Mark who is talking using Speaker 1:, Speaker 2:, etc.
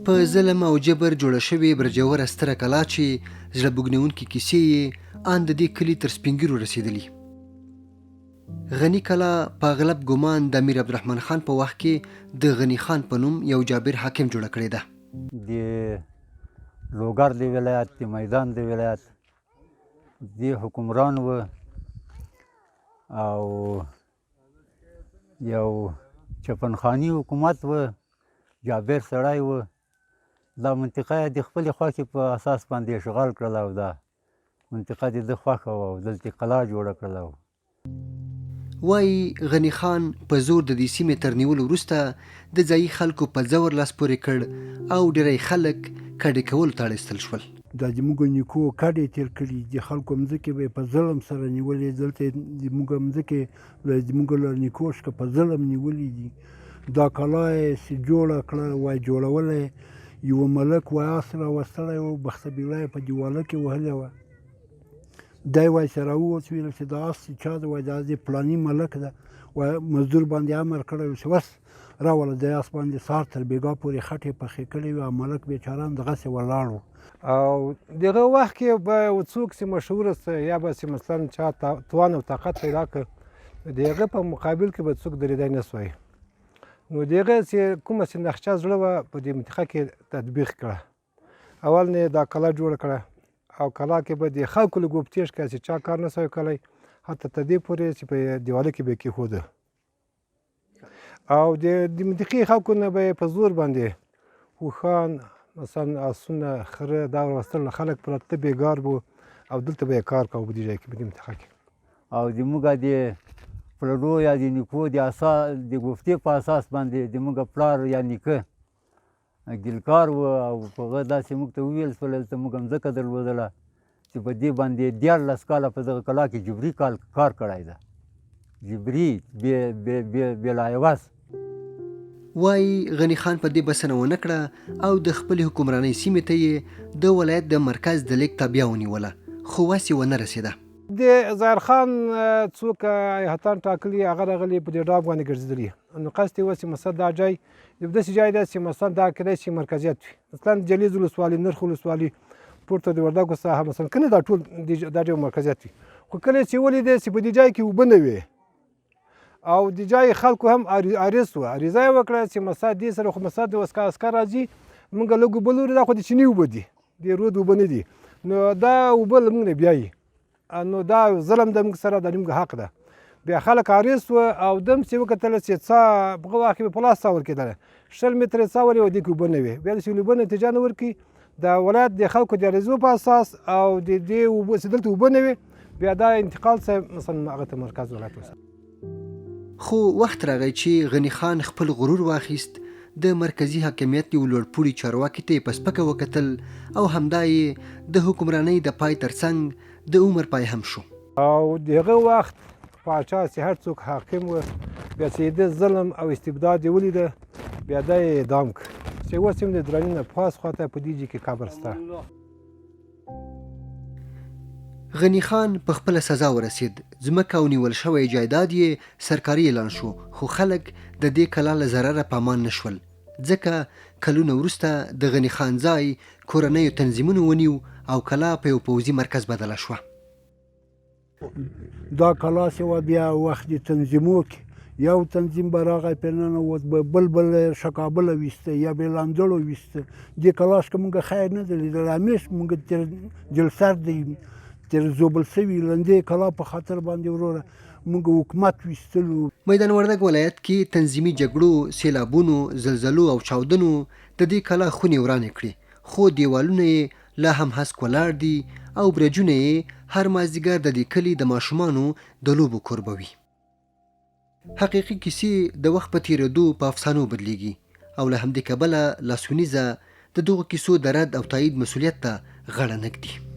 Speaker 1: په ظلم او جبر جوړه شوې برجوره ستره کلا چې زړه بوږنونکې کیسې یې ان د دې کلي تر سپینګیرو رسېدلي. غني کلا په اغلب ګمان د امیر عبدالرحمن خان په وخت کې د غني خان په نوم یو جابر حاکم جوړه کړې ده.
Speaker 2: د لوګر د ولایت د میدان د ولایت د حکمران و او یو چپنخاني حکومت و، جابر سړی و. دا منطقه د خپلې خوښې په اساس باندې اشغال کړله او دا منطقه د ده خوښه وه او دلته قلا جوړه کړله.
Speaker 1: وایي غني خان په زور د دې سیمې تر نیولو وروسته د ځایي خلکو په زور لاس پورې کړ او ډېری خلک کډې کولو ته اړ ایستل شول.
Speaker 3: دا زموږ نیکو کډې تېر کړي، د خلکو مځکې به یې په ظلم سره نیولې، دلته زموږ مځکې زموږ له نیکو څخه په ظلم نیولې دي. دا کلا یې جوړه کړه، وایي جوړوله یو ملک وایي آس راوستلی و، بختبیله یې په دیواله کې وهلې وه. دی وایي چې راووت ویل چې دا آس چا ده؟ وایي دا د پلاني ملک ده. وایي مزدور باندې امر کړی و چې بس راوله دی آس باندې سهار تر بېګا پورې خټې پخې کړې وې او ملک بېچاره دغسې ولاړ و.
Speaker 4: او دغه وخت کې به څوک چې مشهوره سه یا به چې مثلا چا توان او طاقت پیدا کړ، د هغه په مقابل کې به څوک درېدی نه سوی. نو د هغه چې کومه چې نقشه زړه وه په دې منطقه کې تطبیق کړه. اول نه دا کلا جوړه کړه او کلا کې به د خلکو له ګفتیش که چې چا کار نه سوی کولی، حتی تر دې پورې چې په دیواله کې به یې کېښوده او د منطقې خلکو نه به یې په زور باندې اوښان مثلا آسونه خره دا ورستل، خلک پراته بېګار به او دلته به یې کار کوه په دې ځای کې په دې منطقه کې.
Speaker 2: او زموږ د پلرو یا د نیکو د ګفتې په اساس باندې زموږ پلار یا نیکه ګلکار و او په هغه داسې موږ ته وویل شول دلته موږ مځکه درلودله چې په دې باندې 14 کاله په دغه کلا کې جبري کار کړی ده، جبري بې لایوس.
Speaker 1: وایي غني خان په دې بسنه ونه کړه او د خپلې حکمرانۍ سیمې ته یې د ولایت د مرکز د لیک تابیا ونیوله، خو وس یې ونه رسېده.
Speaker 4: د ظاهر خان څوک هتان ټاکلي هغه راغلي په دې ډاب باندې ګرځېدلي. نو قصد یې و چې مثلا دا ځای یو داسې ځای دی چې مثلا دا کېدای شي مرکزیت وي، مثلا جلیز ولسوالي، نرخ ولسوالي، پورته د وردګو ساحه مثلا که نه دا ټول دا ځای مرکزیت وي. خو کله چې ولیدی چې په دې ځای کې اوبه نه وې او د ځای خلکو هم عریض وه، عریضه یې وکړه چې مثلا دې سره خو مثلا د عسکر راځي مونږ لږ اوبه لرو، دا خو د چیني اوبه دي، د رود اوبه نه دي، نو دا اوبه له مونږ نه بیایي، نو دا ظلم د موږ سره د موږ حق ده. بیا خلک عریض وه او دم چې وکتله چې څا په هغه وخت کې به په لاس څا ورکېدله، 20 متره څا ولې و دې کې اوبه نه وې. بیا د اوبه نتیجه نه ورکړي د ولایت د خلکو د عریضو په اساس او د دې اوبه چې دلته اوبه نه وې بیا دا انتقال څه مثلا هغه ته مرکز ولایت وسه.
Speaker 1: خو وخت راغی چې غني خان خپل غرور واخیست، د مرکزي حاکمیت یو لوړپوړي چارواکي ته یې په سپکه وکتل او همدا یې د حکمرانۍ د پای ترڅنګ د عمر پای هم شو.
Speaker 4: او د هغه وخت پاچا چې هر څوک حاکم و بیا چې د ظلم او استبداد یې ولیده بیا دا یې اعدام کړ چې اوس هم د دراني نه پاس خواته په دې ځای کې قبر شته.
Speaker 1: غني خان په خپله سزا ورسید، ځمکه او نیول شوی جایداد یې سرکاري اعلان شو، خو خلک د دې کلا له ضرره په امان نه شول، ځکه کلونه وروسته د غني خان ځای کورنیو تنظیمونو ونیو او کلا په یو پوځي مرکز بدله شوه.
Speaker 3: دا کلا چې وه بیا وخت د تنظیمو کې یو تنظیم به راغی پرې ننوت به بل شکابله ویسته یا به لانځړو ویسته. دې کلا څخه مونږ خیر نه دی لیدلی، همیش مونږ تر جلسر دی تر زوبل سوي لندې کلا په خاطر باندې وروره مونږ حکومت ویستلو.
Speaker 1: میدان وردګ ولایت کې تنظیمي جګړو، سیلابونو، زلزلو او چاودنو د دې کلا خونې ورانې کړې، خو دیوالونه یې لا هم هسک ولاړ دي او برجونه یې هر مازدیګر د دې کلي د ماشومانو د لوبو کوربه وي. حقیقي کیسې د وخت په تېرېدو په افسانو بدلیږي او له همدې کبله لاسونیزه د دغو کیسو د رد او تایید مسؤلیت ته غاړه نه ږدي.